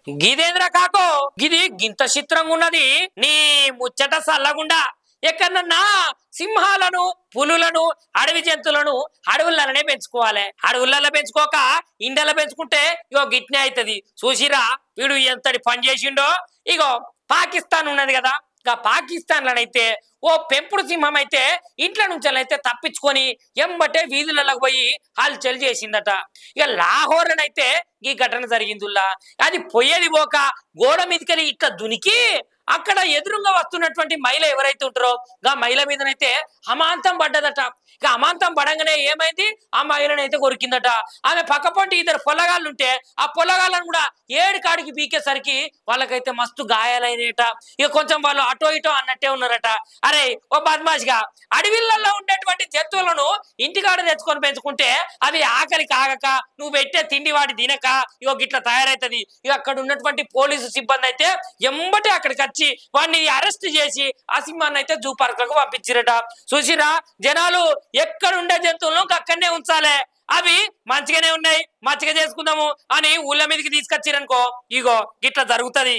గిదేంద్ర కాకో గిది గింత చిత్రంగా ఉన్నది నీ ముచ్చట సల్లగుండా ఎక్కడన్నా సింహాలను పులులను అడవి జంతువులను అడవులనే పెంచుకోవాలి అడవులలో పెంచుకోక ఇండల పెంచుకుంటే ఇగో గిట్నే అవుతుంది చూసిరా వీడు ఎంతటి పని చేసిండో ఇగో పాకిస్తాన్ ఉన్నది కదా ఇక పాకిస్తాన్ లోనైతే ఓ పెంపుడు సింహం అయితే ఇంట్లో నుంచి అయితే తప్పించుకొని ఎంబటే వీధులకు పోయి హల్చల్ చేసిందట ఇక లాహోర్లనైతే ఈ ఘటన జరిగిందిలా అది పోయేది పోక గోడ మీదకి ఇట్లా దునికి అక్కడ ఎదురుగా వస్తున్నటువంటి మహిళ ఎవరైతే ఉంటారో ఆ మహిళ మీదనైతే అమాంతం పడ్డదట ఇక అమాంతం పడంగానే ఏమైంది ఆ మహిళనైతే కొరికిందట ఆమె పక్కపొంటి ఇద్దరు పొల్లగాళ్ళు ఉంటే ఆ పొల్లగాళ్ళను కూడా ఏడు కాడికి బీకేసరికి వాళ్ళకైతే మస్తు గాయాలైనట ఇక కొంచెం వాళ్ళు అటో ఇటో అన్నట్టే ఉన్నారట అరే ఓ బద్మాష్గా అడవిళ్ళల్లో ఉండేటువంటి జంతువులను ఇంటికాడ తెచ్చుకొని పెంచుకుంటే అవి ఆకలికి ఆగక నువ్వు పెట్టే తిండి వాడి తినక ఇగో గిట్లా తయారైతుంది ఇక అక్కడ ఉన్నటువంటి పోలీసు సిబ్బంది అయితే ఎంబటే అక్కడికి వచ్చి వాడిని అరెస్ట్ చేసి ఆ సింహాన్ని అయితే జూ పార్క్ లకు పంపించిరట చూసిరా జనాలు ఎక్కడ ఉండే జంతువులను అక్కడనే ఉంచాలి అవి మంచిగానే ఉన్నాయి మంచిగా చేసుకుందాము అని ఊళ్ళ మీదకి తీసుకొచ్చిరనుకో ఇగో గిట్లా జరుగుతుంది